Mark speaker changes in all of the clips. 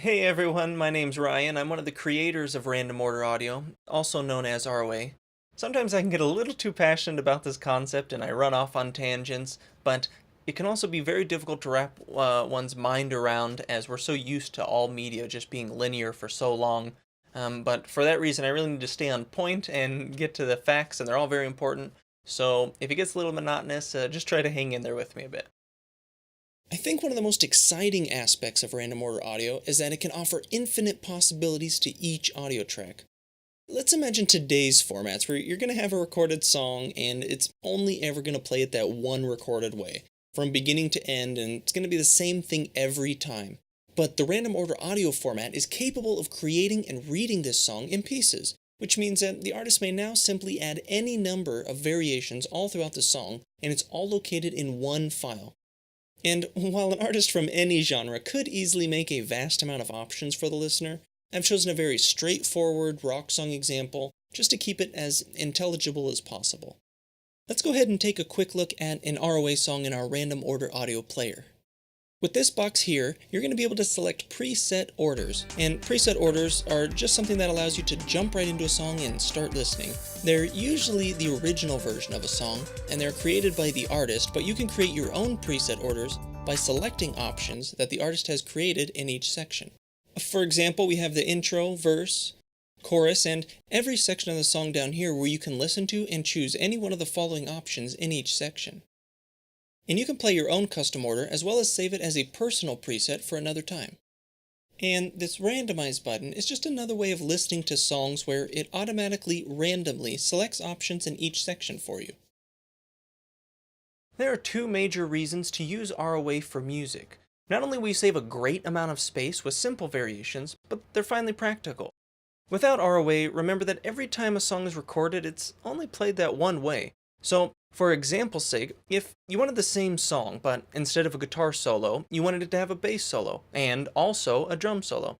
Speaker 1: Hey everyone, my name's Ryan. I'm one of the creators of Random Order Audio, also known as ROA. Sometimes I can get a little too passionate about this concept and I run off on tangents, but it can also be very difficult to wrap one's mind around as we're so used to all media just being linear for so long. But for that reason, I really need to stay on point and get to the facts, and they're all very important. So if it gets a little monotonous, just try to hang in there with me a bit. I think one of the most exciting aspects of random order audio is that it can offer infinite possibilities to each audio track. Let's imagine today's formats where you're going to have a recorded song and it's only ever going to play it that one recorded way, from beginning to end, and it's going to be the same thing every time. But the random order audio format is capable of creating and reading this song in pieces, which means that the artist may now simply add any number of variations all throughout the song, and it's all located in one file. And while an artist from any genre could easily make a vast amount of options for the listener, I've chosen a very straightforward rock song example just to keep it as intelligible as possible. Let's go ahead and take a quick look at an ROA song in our random order audio player. With this box here, you're going to be able to select preset orders, and preset orders are just something that allows you to jump right into a song and start listening. They're usually the original version of a song, and they're created by the artist, but you can create your own preset orders by selecting options that the artist has created in each section. For example, we have the intro, verse, chorus, and every section of the song down here where you can listen to and choose any one of the following options in each section. And you can play your own custom order as well as save it as a personal preset for another time. And this randomize button is just another way of listening to songs where it automatically randomly selects options in each section for you. There are two major reasons to use ROA for music. Not only will you save a great amount of space with simple variations, but they're finally practical. Without ROA, remember that every time a song is recorded, it's only played that one way. So, for example's sake, if you wanted the same song, but instead of a guitar solo, you wanted it to have a bass solo, and also a drum solo,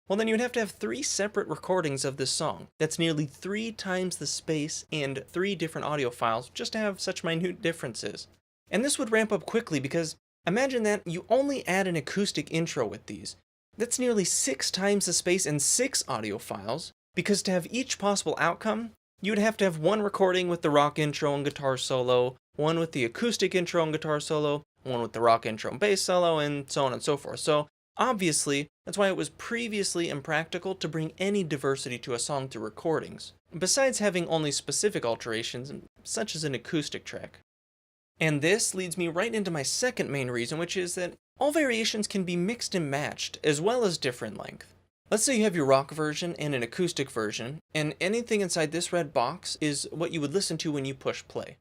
Speaker 1: well then you'd have to have three separate recordings of this song. That's nearly 3 times the space and 3 different audio files just to have such minute differences. And this would ramp up quickly because imagine that you only add an acoustic intro with these. That's nearly 6 times the space and 6 audio files, because to have each possible outcome, you would have to have one recording with the rock intro and guitar solo, one with the acoustic intro and guitar solo, one with the rock intro and bass solo, and so on and so forth. So, obviously, that's why it was previously impractical to bring any diversity to a song through recordings, besides having only specific alterations, such as an acoustic track. And this leads me right into my second main reason, which is that all variations can be mixed and matched, as well as different length. Let's say you have your rock version and an acoustic version, and anything inside this red box is what you would listen to when you push play.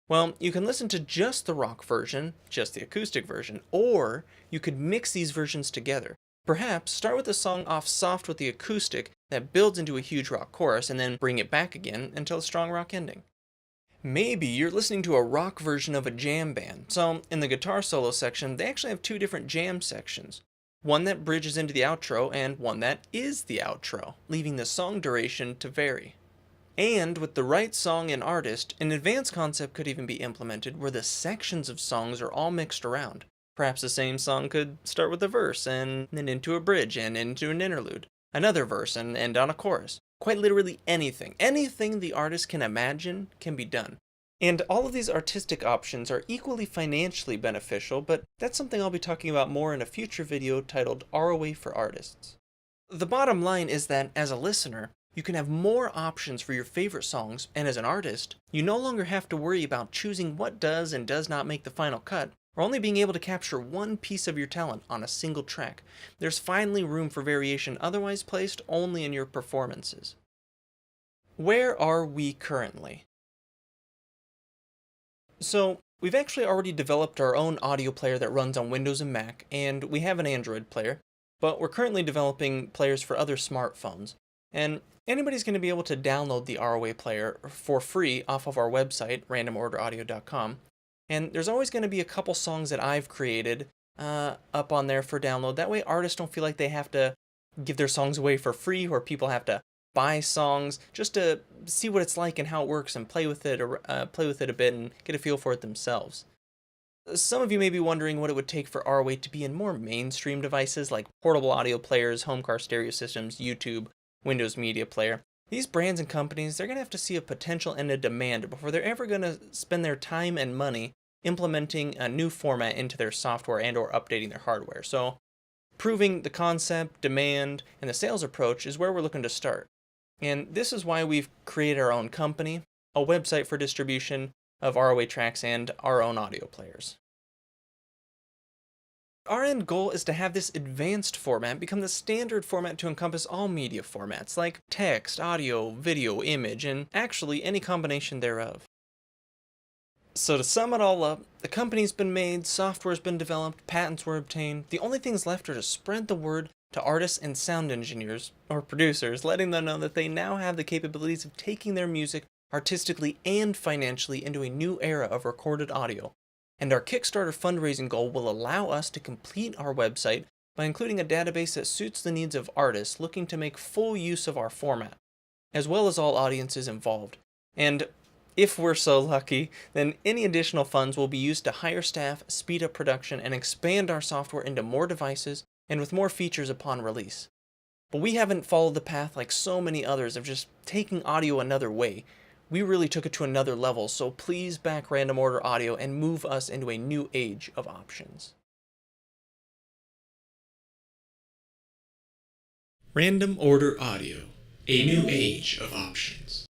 Speaker 1: Well, you can listen to just the rock version, just the acoustic version, or you could mix these versions together. Perhaps start with a song off soft with the acoustic that builds into a huge rock chorus, and then bring it back again until a strong rock ending. Maybe you're listening to a rock version of a jam band, so in the guitar solo section, they actually have 2 different jam sections. One that bridges into the outro, and one that is the outro, leaving the song duration to vary. And with the right song and artist, an advanced concept could even be implemented where the sections of songs are all mixed around. Perhaps the same song could start with a verse, and then into a bridge, and into an interlude, another verse, and end on a chorus. Quite literally anything. Anything the artist can imagine can be done. And all of these artistic options are equally financially beneficial, but that's something I'll be talking about more in a future video titled ROA for Artists. The bottom line is that, as a listener, you can have more options for your favorite songs, and as an artist, you no longer have to worry about choosing what does and does not make the final cut, or only being able to capture one piece of your talent on a single track. There's finally room for variation otherwise placed only in your performances. Where are we currently? So, we've actually already developed our own audio player that runs on Windows and Mac, and we have an Android player, but we're currently developing players for other smartphones. And anybody's going to be able to download the ROA player for free off of our website, randomorderaudio.com. And there's always going to be a couple songs that I've created up on there for download. That way artists don't feel like they have to give their songs away for free, or people have to buy songs just to see what it's like and how it works and play with it a bit and get a feel for it themselves. Some of you may be wondering what it would take for ROA to be in more mainstream devices like portable audio players, home car stereo systems, YouTube, Windows Media Player. These brands and companies, they're going to have to see a potential and a demand before they're ever going to spend their time and money implementing a new format into their software and or updating their hardware. So, proving the concept, demand, and the sales approach is where we're looking to start. And this is why we've created our own company, a website for distribution of ROA tracks and our own audio players. Our end goal is to have this advanced format become the standard format to encompass all media formats like text, audio, video, image, and actually any combination thereof. So to sum it all up, the company's been made, software's been developed, patents were obtained. The only things left are to spread the word to artists and sound engineers, or producers, letting them know that they now have the capabilities of taking their music artistically and financially into a new era of recorded audio. And our Kickstarter fundraising goal will allow us to complete our website by including a database that suits the needs of artists looking to make full use of our format, as well as all audiences involved. And if we're so lucky, then any additional funds will be used to hire staff, speed up production, and expand our software into more devices and with more features upon release. But we haven't followed the path like so many others of just taking audio another way. We really took it to another level, so please back Random Order Audio and move us into a new age of options.
Speaker 2: Random Order Audio, a new age of options.